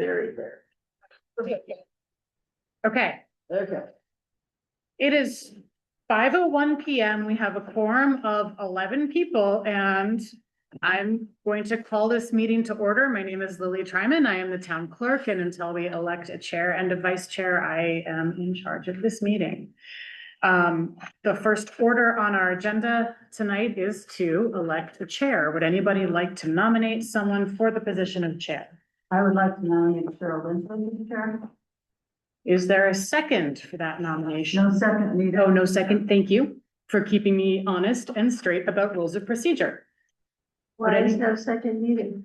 very fair. Okay, Okay. it is 5:01 PM. We have a quorum of 11 people and I'm going to call this meeting to order. My name is Lily Tryman. I am the town clerk, and until we elect a chair and a vice chair, I am in charge of this meeting. The first order on our agenda tonight is to elect a chair. Would anybody like to nominate someone for the position of chair? I would like to nominate Cheryl Lindsay as the chair. Is there a second for that nomination? No second needed. Oh, no second. Thank you for keeping me honest and straight about rules of procedure. Why is no second needed?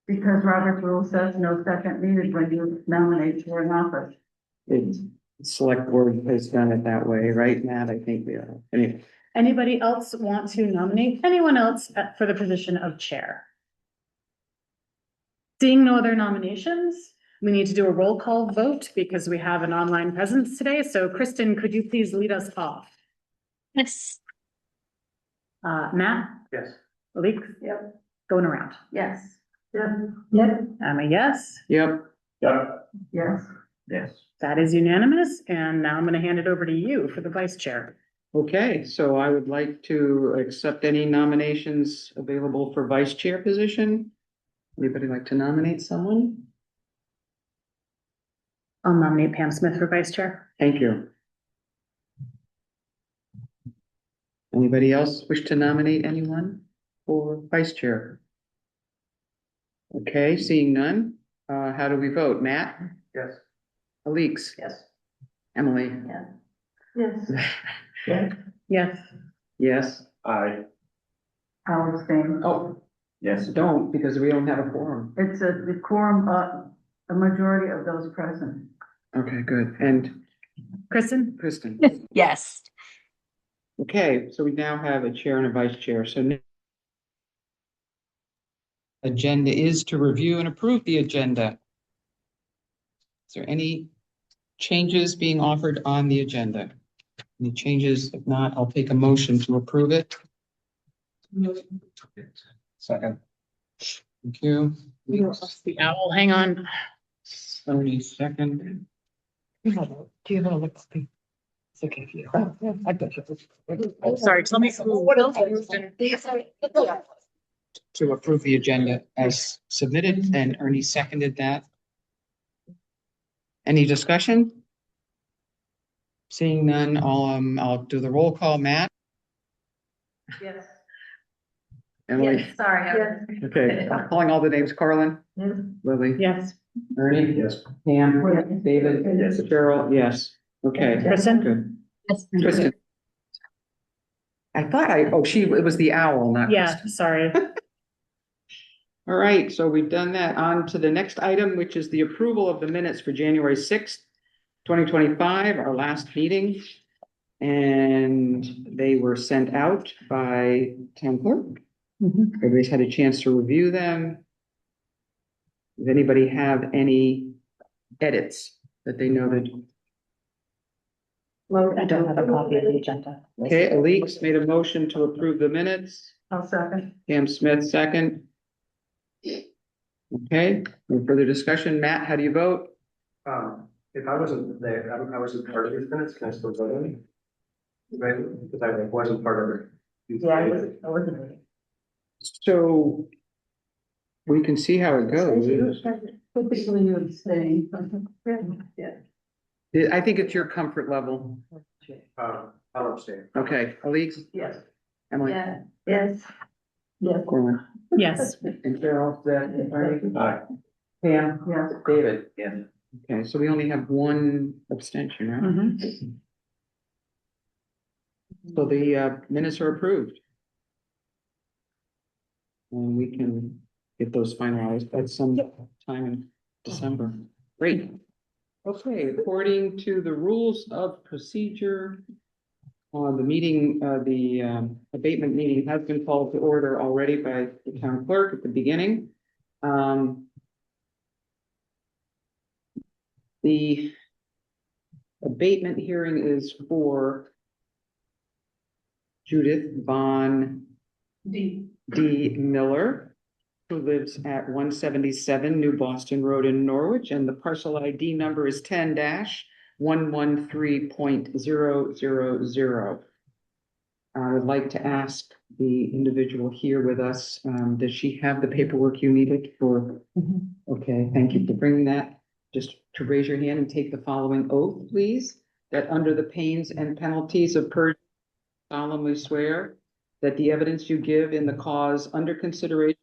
Because Robert's rule says no second needed when you nominate for an office. It's select board has done it that way, right, Matt? I think we are. Anyway, Anybody else want to nominate anyone else for the position of chair? Seeing no other nominations, we need to do a roll call vote because we have an online presence today. So Kristen, could you please lead us off? Yes. Matt? yes. Malik? Yep. Going around. Yes. Yep. I'm a yes. Yep. Yep. Yes. Yes. That is unanimous. And now I'm going to hand it over to you for the vice chair. Okay, so I would like to accept any nominations available for vice chair position. Anybody like to nominate someone? I'll nominate Pam Smith for vice chair. Thank you. Anybody else wish to nominate anyone for vice chair? Okay, seeing none, how do we vote? Matt? Yes. Alix? Yes. Emily? Yes. Yes. Yes. Yes. Aye. I'll abstain. Oh, Yes. don't, because we don't have a quorum. It's the quorum, a majority of those present. Okay, good. And Kristen? Kristen? Yes. Okay, so we now have a chair and a vice chair, so agenda is to review and approve the agenda. Is there any changes being offered on the agenda? Any changes? If not, I'll take a motion to approve it. Second. Thank you. The owl, hang on. 30-second. Do you have a look? It's okay if you. I bet you. Sorry, tell me what else moved in. To approve the agenda as submitted, and Ernie seconded that. Any discussion? Seeing none, I'll do the roll call. Matt? Yes. Emily? Sorry. Okay, I'm calling all the names. Carlin? Yes. Lily? Yes. Ernie? Yes. Pam? Yes. David? Yes. Cheryl? Yes. Okay. Kristen? Good. Yes. Kristen? I thought it was the owl, not Yeah, Kristen. sorry. All right, so we've done that. On to the next item, which is the approval of the minutes for January 6th, 2025, our last meeting. And they were sent out by town clerk. Everybody's had a chance to review them. Does anybody have any edits that they noted? Well, I don't have a copy of the agenda. Okay, Alix made a motion to approve the minutes. I'll second. Pam Smith, second. Okay, no further discussion. Matt, how do you vote? If I wasn't there, I wasn't part of these minutes, can I still vote on it? Right, because I wasn't part of it. Yeah, I wasn't. So we can see how it goes. Typically you abstain. Yeah. I think it's your comfort level. I'll abstain. Okay, Alix, Yes. Emily, Yeah. Yes. Yes. Corwin, Yes. and Cheryl, Ernie, Aye. Pam, Yes. David. Yes. Okay, so we only have one abstention, right? Mhm. So the minutes are approved. And we can get those finalized at some time in December. Great. Okay, according to the rules of procedure, the meeting, the abatement meeting has been called to order already by the town clerk at the beginning. The abatement hearing is for Judith Von D. Miller who lives at 177 New Boston Road in Norwich, and the parcel ID number is 10-113.000. I would like to ask the individual here with us, does she have the paperwork you needed for? Okay, thank you for bringing that. Just to raise your hand and take the following oath, please, that under the pains and penalties of perjury, solemnly swear that the evidence you give in the cause under consideration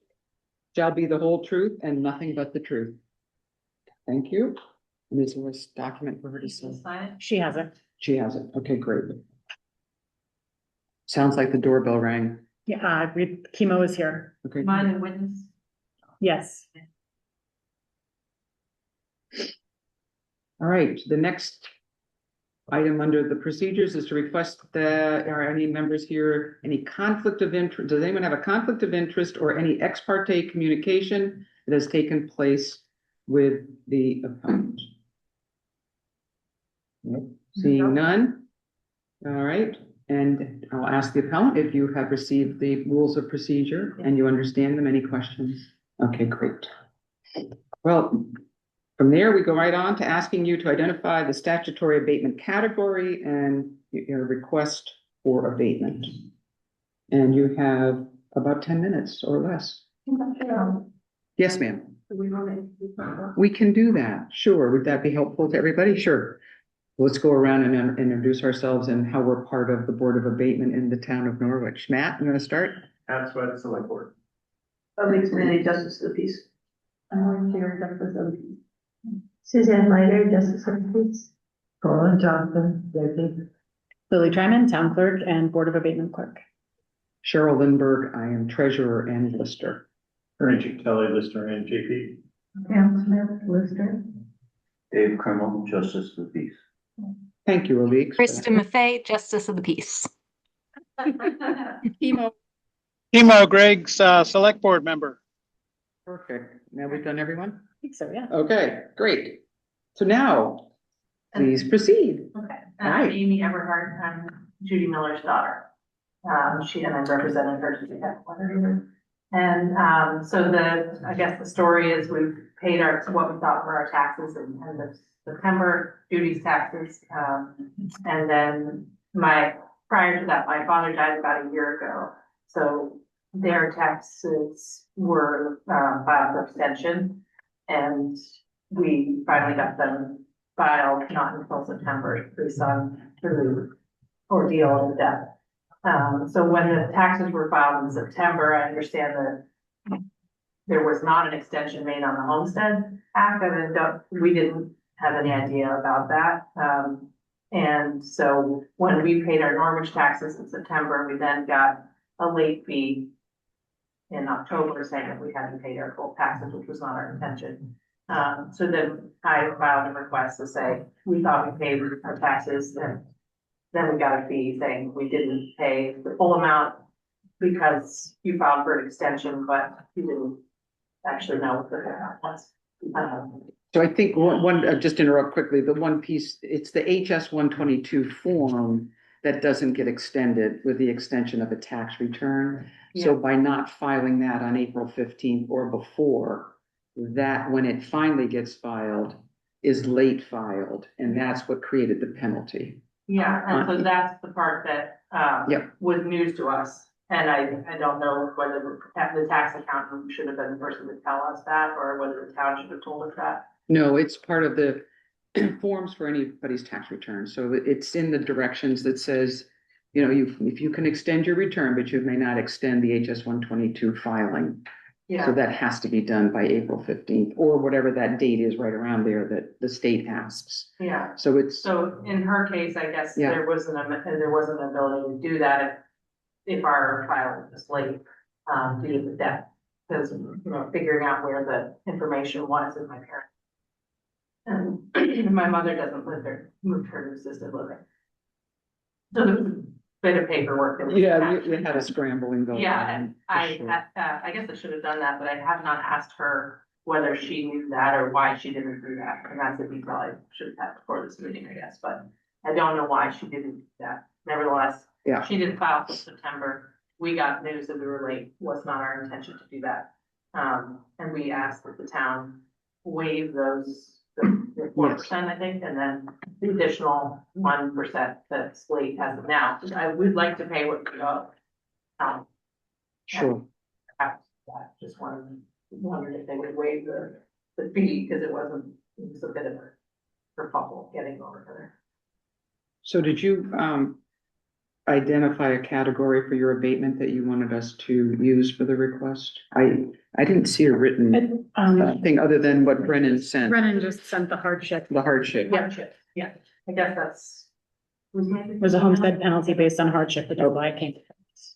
shall be the whole truth and nothing but the truth. Thank you. And is there a document for her to sign? She has it. She has it. Okay, great. Sounds like the doorbell rang. Yeah, chemo is here. Okay. Mine and witness. Yes. All right, the next item under the procedures is to request that, are any members here, any conflict of interest? Does anyone have a conflict of interest or any ex parte communication that has taken place with the appellant? Nope. Seeing none. All right, and I'll ask the appellant if you have received the rules of procedure and you understand them. Any questions? Okay, great. Well, from there, we go right on to asking you to identify the statutory abatement category and your request for abatement. And you have about 10 minutes or less. Yes, ma'am. We can do that. Sure. Would that be helpful to everybody? Sure. Let's go around and introduce ourselves and how we're part of the Board of Abatement in the town of Norwich. Matt, I'm going to start. That's why the select board. Public Committee Justice of the Peace. I'm here, Justice of the Peace. Suzanne Leiter, Justice of the Peace. Colin Johnson, Deputy. Lily Tryman, Town Clerk and Board of Abatement Clerk. Cheryl Lindberg, I am treasurer and lister. Richard Kelly, lister and JP. Pam Smith, Lister. Dave Krimmel, Justice of the Peace. Thank you, Alix. Krista Maffei, Justice of the Peace. Emo. Emo Greg's select board member. Perfect. Now we've done everyone? I think so, yeah. Okay, great. So now, please proceed. Okay, Hi. Amy Everhart, I'm Judy Miller's daughter. She and I represented her today. And so I guess the story is we've paid what we thought were our taxes in end of September, Judy's taxes. And then prior to that, my father died about a year ago. So their taxes were filed for extension. And we finally got them filed not until September, based on the ordeal of the death. So when the taxes were filed in September, I understand that there was not an extension made on the Homestead Act, and we didn't have any idea about that. And so when we paid our Norwich taxes in September, we then got a late fee in October saying that we hadn't paid our full taxes, which was not our intention. So then I filed a request to say, we thought we paid our taxes, and then we got a fee saying we didn't pay the full amount because you filed for an extension, but you didn't actually know what the amount was. So I think just interrupt quickly, the one piece, it's the HS 122 form that doesn't get extended with the extension of a tax return. So by not filing that on April 15th or before, that when it finally gets filed is late filed, and that's what created the penalty. Yeah, and so that's the part that was news to us. And I don't know whether the tax accountant should have been the person to tell us that, or whether the town should have told us that. No, it's part of the forms for anybody's tax return. So it's in the directions that says, you know, if you can extend your return, but you may not extend the HS 122 filing. Yeah. So that has to be done by April 15th or whatever that date is right around there that the state asks. Yeah. So it's. So in her case, I guess Yeah. there wasn't an ability to do that if our filing was late, due to the death. Because, you know, figuring out where the information was in my parents. And my mother doesn't live there, moved her to assisted living. So there was a bit of paperwork. That was attached. You had a scrambling going on. Yeah, and for sure. I guess I should have done that, but I have not asked her whether she knew that or why she didn't do that. And that's a detail I should have had before this meeting, I guess, but I don't know why she didn't do that. Nevertheless, Yeah. she didn't file till September. We got news that we were late, was not our intention to do that. And we asked that the town waive those, the 4%, I think, and then the additional 1% that Slate has now. I would like to pay what we owe. Sure. Just wondered if they would waive the fee, because it was a bit of a kerfuffle getting over there. So did you, identify a category for your abatement that you wanted us to use for the request? I didn't see a written thing other than what Brennan sent, Brennan just sent the hardship. the hardship. Hardship, yeah, I guess that's. There's a homestead penalty based on hardship, which is why it came.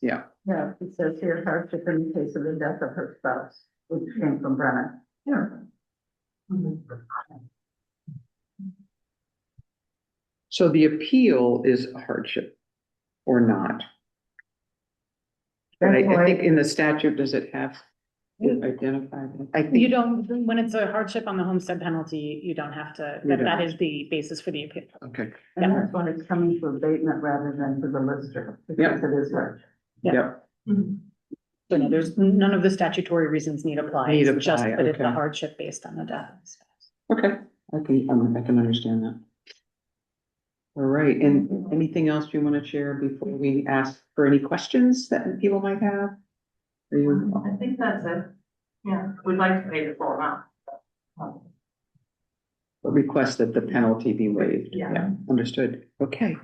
Yeah, Yeah, it says here hardship in the case of the death of her spouse, which came from Brennan. Yeah. so the appeal is a hardship or not? That's I why- think in the statute, does it have it identified? I You think, don't, when it's a hardship on the homestead penalty, you don't have to, You don't. that is the basis for the appeal. okay, And that's when it's coming to abatement rather than to the lister, Yeah. because it is hardship. Yeah. yeah, So no, there's none of the statutory reasons need apply. Need It's just apply, that it's a okay. hardship based on the death. okay, I can understand that. All right, and anything else you want to share before we ask for any questions that people might have? Are you? I think that's it. Yeah, we'd like to pay the full amount. Request that the penalty be waived. Yeah. Understood. Okay.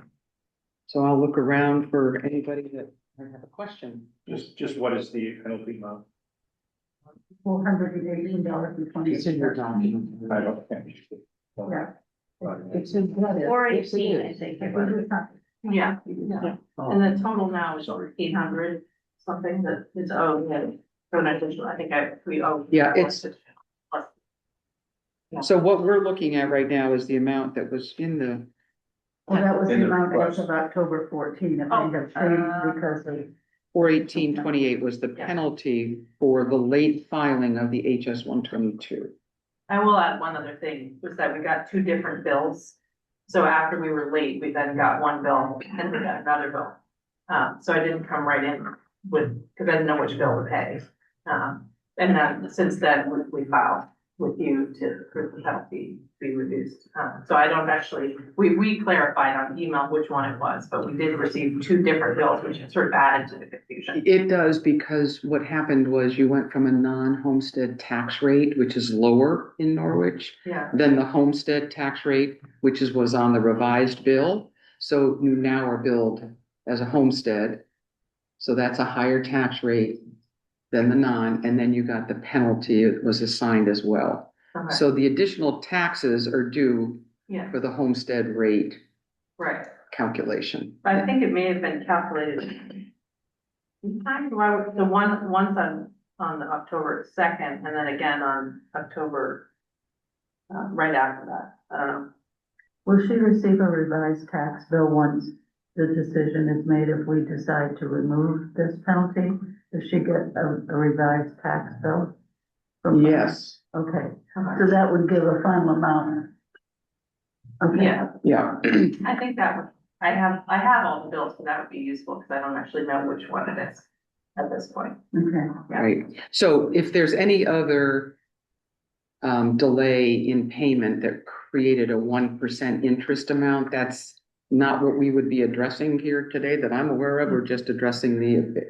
So I'll look around for anybody that might have a question. Just what is the penalty amount? $418.20. It's in your document. I don't. Yeah. It's in. Or 18, I think. Yeah, and the total now is 1,800 something that is owed, and so an additional, I think we owe. Yeah, it's- Plus. So what we're looking at right now is the amount that was in the, Well, that was the In the amount as request. of October 14, if they have changed because of. 41828 was the Yeah. penalty for the late filing of the HS 122. I will add one other thing, was that we got two different bills. So after we were late, we then got one bill and we got another bill. So I didn't come right in with, because I didn't know which bill to pay. And then since then, we filed with you for the penalty to be reduced. So I don't actually, we clarified on email which one it was, but we did receive two different bills, which sort of added to the confusion. It does, because what happened was you went from a non-homestead tax rate, which is lower in Norwich, Yeah, than the homestead tax rate, which was on the revised bill. So you now are billed as a homestead. So that's a higher tax rate than the non, and then you got the penalty, it was assigned as well. okay, So the additional taxes are due yeah, for the homestead rate right. calculation. I think it may have been calculated. The once on October 2nd, and then again on October, right after that, I don't know. Will she receive a revised tax bill once the decision is made if we decide to remove this penalty? Does she get a revised tax bill? from- Yes, Okay, so that would give a final amount. Okay. Yeah, yeah. I think that would, I have all the bills, but that would be useful, because I don't actually know which one it is at this point. Okay. Right, so if there's any other delay in payment that created a 1% interest amount, that's not what we would be addressing here today that I'm aware of. We're just addressing the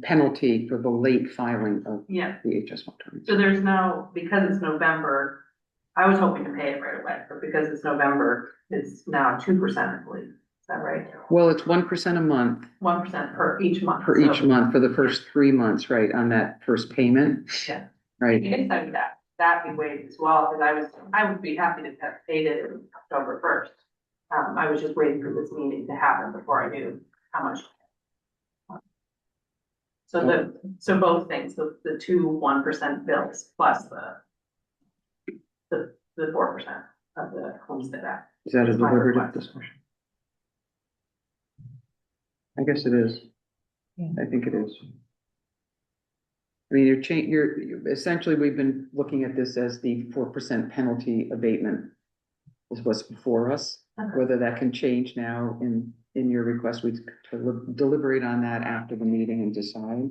penalty for the late filing of Yeah, the HS 122. so there's no, because it's November, I was hoping to pay it right away, but because it's November, it's now 2%, I believe. Is that right? Well, it's 1% a month 1% per each month. for each so- month for the first 3 months, right, on that first payment, Yeah. right? I guess I would that be waived as well, because I would be happy to have paid it October 1st. I was just waiting for this meeting to happen before I knew how much. So both things, the two 1% bills plus the 4% of the Homestead Act. Is that a It's my deliberative request. discussion? I guess it is. Yeah. I think it is. I mean, you're essentially, we've been looking at this as the 4% penalty abatement is what's before us. Whether that can change now in your request, we deliberate on that after the meeting and decide.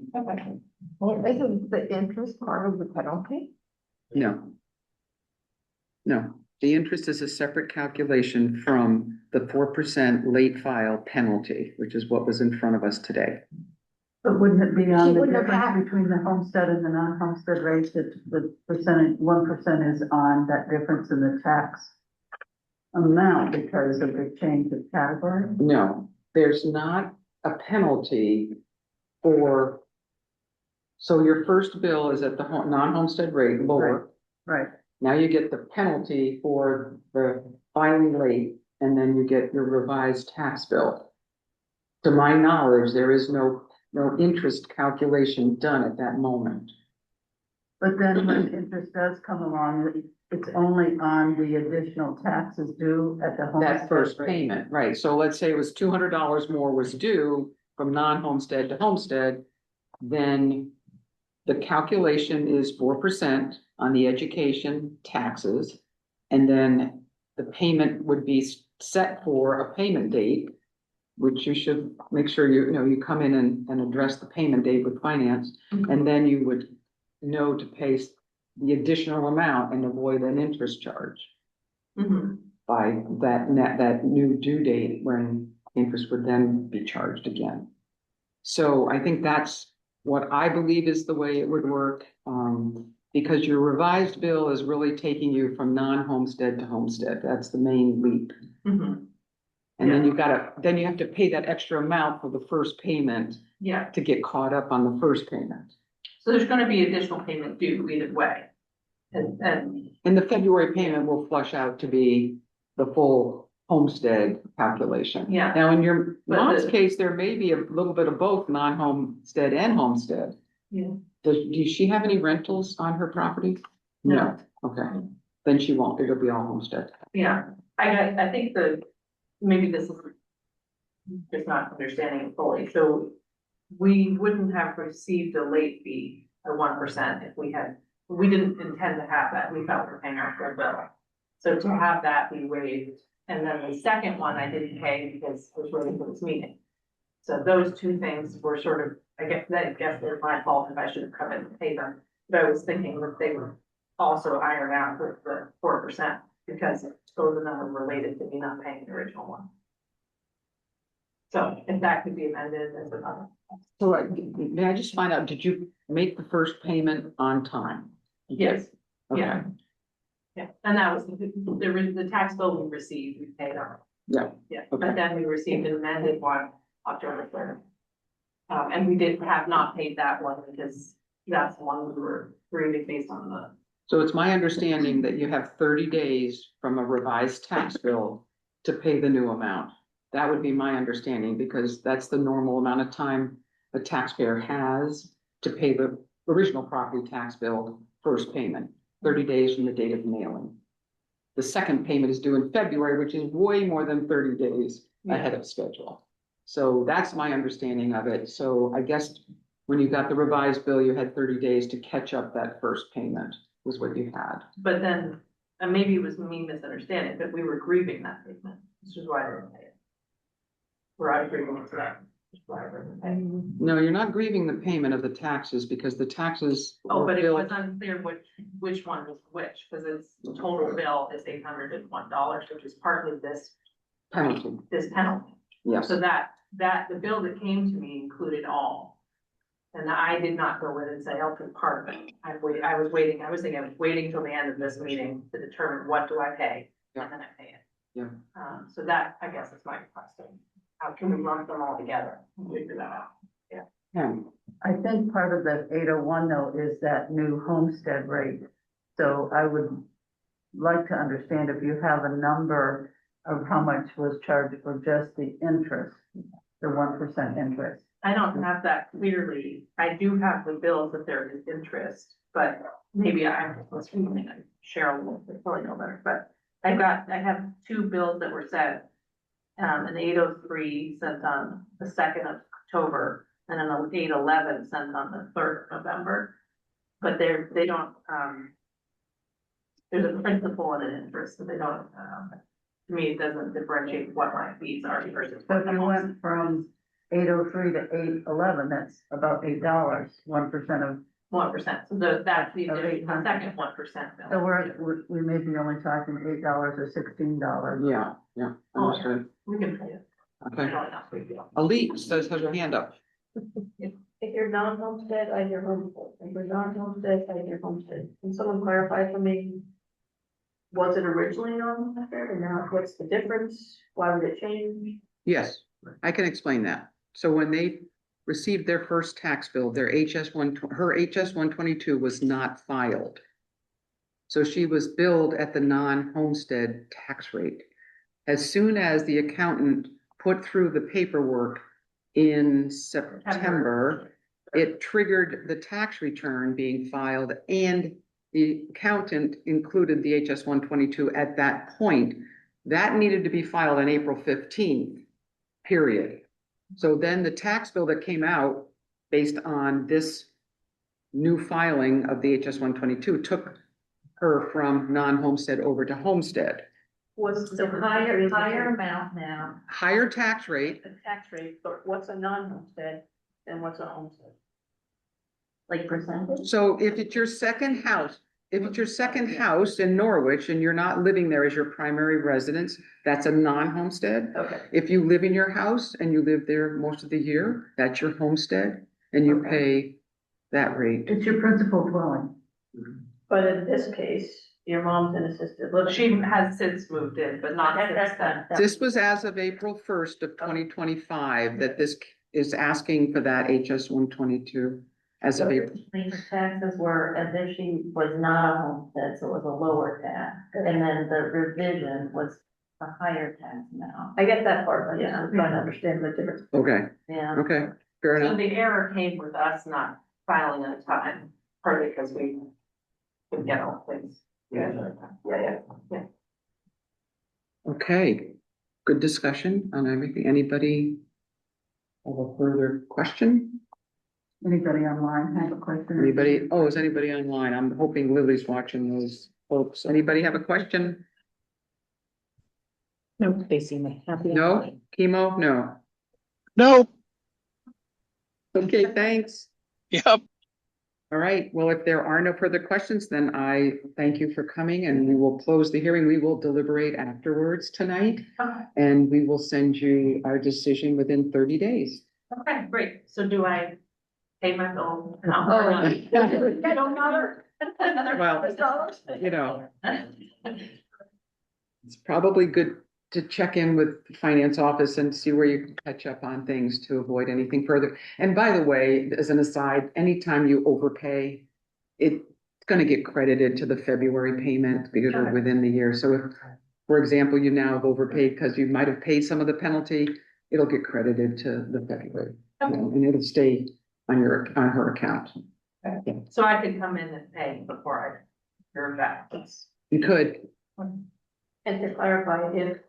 Well, isn't the interest part of the penalty? No. No, the interest is a separate calculation from the 4% late file penalty, which is what was in front of us today. But wouldn't it be on She the wouldn't have difference had- between the homestead and the non-homestead rate, that the percentage, 1% is on that difference in the tax amount because of the change of category? No, there's not a penalty for, so your first bill is at the non-homestead rate lower. Right, Now you get the penalty for the filing late, and then you get your revised tax bill. To my knowledge, there is no interest calculation done at that moment. but then when interest does come along, it's only on the additional taxes due at the homestead. That first rate. payment, right? So let's say it was $200 more was due from non-homestead to homestead, then the calculation is 4% on the education taxes. And then the payment would be set for a payment date, which you should make sure you come in and address the payment date with finance. And then you would know to pay the additional amount and avoid an interest charge by that new due date when interest would then be charged again. So I think that's what I believe is the way it would work. Because your revised bill is really taking you from non-homestead to homestead. That's the main leap. And then then you have to pay that extra amount for the first payment Yeah, to get caught up on the first payment. so there's gonna be additional payment due either way. And And the February payment will flush out to be the full homestead calculation. Yeah. Now, in your But mom's the- case, there may be a little bit of both non-homestead and homestead. Yeah. Does she have any rentals on her property? No. Okay, then she won't. It'll be all homestead. Yeah, I think maybe this is just not understanding it fully, so we wouldn't have received a late fee of 1% if we didn't intend to have that, we thought we were paying our full bill. So to have that be waived, and then the second one I didn't pay because I was waiting for this meeting. So those two things were sort of, I guess they're my fault if I should have come in and paid them, but I was thinking that they would also iron out with the 4%, because those are not related to me not paying the original one. So if that could be amended as another. So may I just find out, did you make the first payment on time? Yes, Okay. yeah. Yeah, and that was the tax bill we received, we paid on. Yeah. Yeah, Okay. but then we received an amended one October 3rd. And we have not paid that one because that's the one we were grieving based on the. So it's my understanding that you have 30 days from a revised tax bill to pay the new amount. That would be my understanding, because that's the normal amount of time a taxpayer has to pay the original property tax bill first payment, 30 days from the date of mailing. The second payment is due in February, which is way more than 30 days ahead of schedule. So that's my understanding of it. So I guess when you got the revised bill, you had 30 days to catch up that first payment was what you had. But then, and maybe it was me misunderstanding, but we were grieving that payment, which is why I didn't pay it. We're out of agreement today, which is why I didn't pay it. No, you're not grieving the payment of the taxes because the taxes. Oh, were but it billed- was unclear which one was which, because its total bill is $801, which is partly this Penalty, penalty. yes. So the bill that came to me included all. And I did not go in and say, I'll pay part of it. I was waiting till the end of this meeting to determine what do I pay, and then I pay it. Yeah. So that, I guess, is my question. How can we lump them all together and figure that out? Yeah. I think part of that 801 though is that new homestead rate. So I would like to understand if you have a number of how much was charged for just the interest, the 1% interest. I don't have that clearly. I do have the bills that there is interest, but maybe Cheryl will probably know better, but I have two bills that were set. An 803 sent on the 2nd of October and an 811 sent on the 3rd of November. But they don't, there's a principal and an interest, so they don't, to me, it doesn't differentiate what my fees are versus. So what if the you homes- went from 803 to 811, that's about $8, 1% of, 1%, so that's the Of addition, the 800. second 1%. so we may be only talking $8 or $16. Yeah, understood. We can pay it. Okay. Probably not a big deal. Elise has her hand up. If you're non-homestead, I hear homestead. If you're non-homestead, I hear homestead. Can someone clarify for me? Was it originally non-homestead and now what's the difference? Why would it change? Yes, I can explain that. So when they received their first tax bill, her HS 122 was not filed. So she was billed at the non-homestead tax rate. As soon as the accountant put through the paperwork in September, it triggered the tax return being filed, and the accountant included the HS 122 at that point. That needed to be filed on April 15th, period. So then the tax bill that came out based on this new filing of the HS 122 took her from non-homestead over to homestead. Was So higher amount now. Higher tax rate, the tax rate, but what's a non-homestead and what's a homestead? Like percentage? so if it's your second house, in Norwich and you're not living there as your primary residence, that's a non-homestead. Okay. If you live in your house and you live there most of the year, that's your homestead, and you Okay. pay that rate. It's your principal dwelling. But in this case, your mom's in assisted living. She has since moved in, but not since then. This was as of April 1st of 2025 that this is asking for that HS 122 as of April. The taxes were as if she was not a homestead, so it was a lower tax, and then the revision was a higher tax now. I get that part, but yeah, I'm trying to understand the difference. Okay, Yeah. okay, fair So enough. the error came with us not filing on time, partly because we couldn't get all things. Yeah. Okay, good discussion on everything. Anybody have a further question? Anybody online have a question? Anybody, oh, is anybody online? I'm hoping Lily's watching those folks. Anybody have a question? No, they seem happy. No? Chemo? No. Nope. Okay, thanks. Yep. All right, well, if there are no further questions, then I thank you for coming and we will close the hearing. We will deliberate afterwards tonight. Okay, And we will send you our decision within 30 days. okay, great. So do I pay my bill? Oh. I don't matter. Well, you know, it's probably good to check in with the finance office and see where you can catch up on things to avoid anything further. And by the way, as an aside, anytime you overpay, it's going to get credited to the February payment because we're within the year. So if, for example, you now have overpaid because you might have paid some of the penalty, it'll get credited to the February. And it'll stay on her account. So I could come in and pay before I hear back. You could, And to clarify, if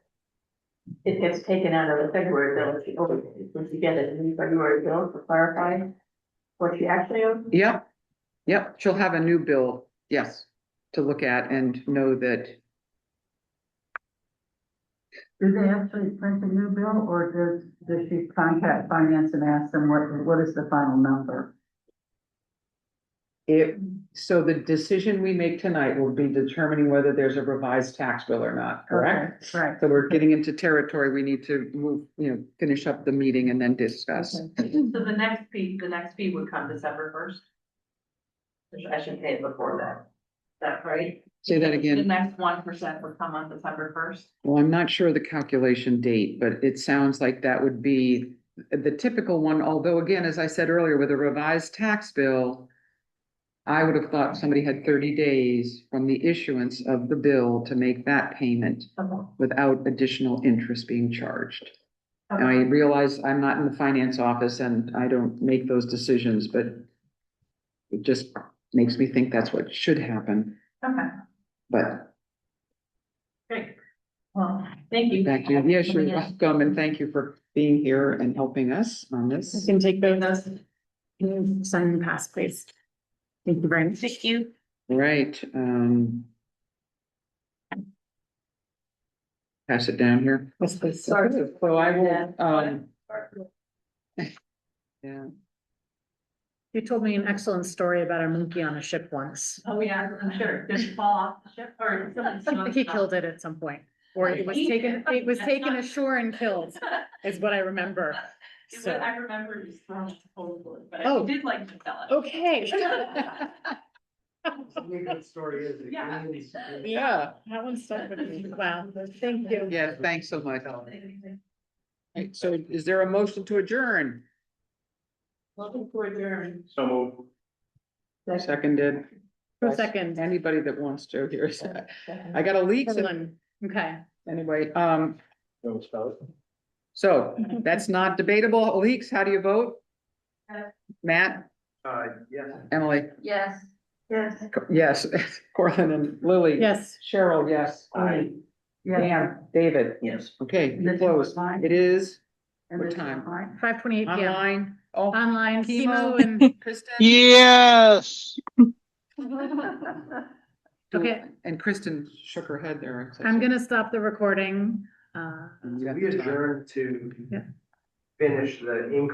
it gets taken out of the February bill, if she overpays, when she get it in the February bill, to clarify what she actually owes? yep, she'll have a new bill, yes, to look at and know that. Do they actually print a new bill, or does she contact finance and ask them what is the final number? So the decision we make tonight will be determining whether there's a revised tax bill or not, correct? Okay, right. So we're getting into territory, we need to move, finish up the meeting and then discuss. So the next fee would come December 1st. I should pay it before that. Is that right? Say that The again. next 1% would come on December 1st. Well, I'm not sure the calculation date, but it sounds like that would be the typical one, although again, as I said earlier, with a revised tax bill, I would have thought somebody had 30 days from the issuance of the bill to make that payment Okay. without additional interest being charged. Okay. And I realize I'm not in the finance office and I don't make those decisions, but it just makes me think that's what should happen, Okay, but great. Well, thank you. thank you. Yes, you're welcome, and thank you for being here and helping us on You this. can take those. Can you sign and pass, please? Thank you very much. Thank you. Right, pass it down here. So I will, yeah, You told me an excellent story about a monkey on a ship once. Oh, yeah, I'm sure. Did it fall off the ship or something? He killed it at some point, or it was taken ashore and killed, is what I remember. So, I remember you throwing it overboard, but Oh. I did like to tell it. okay. The good story is. it Yeah. ends in- yeah, That one stuck with me. Wow, thank you. yeah, thanks so much. Right, so is there a motion to adjourn? Looking for adjourn. So moved. Seconded. For a second. Anybody that wants to, here's, I got a leak, Evelyn, okay. anyway, Don't spell it. so that's not debatable. Leaks, how do you vote? Matt, Yes. Emily, Yes. Yes. yes, Corlin and Lily. Yes. Cheryl, yes. Yeah. Dan, David. Yes. Okay, And you this close. is mine? It is And what this is time? mine? 5:28 PM. Online. Oh, Online, Chemo. chemo and, Kristen. Yes. okay, And Kristen shook her head there. I'm gonna stop the recording. You got We the time. adjourned to Yeah. finish the income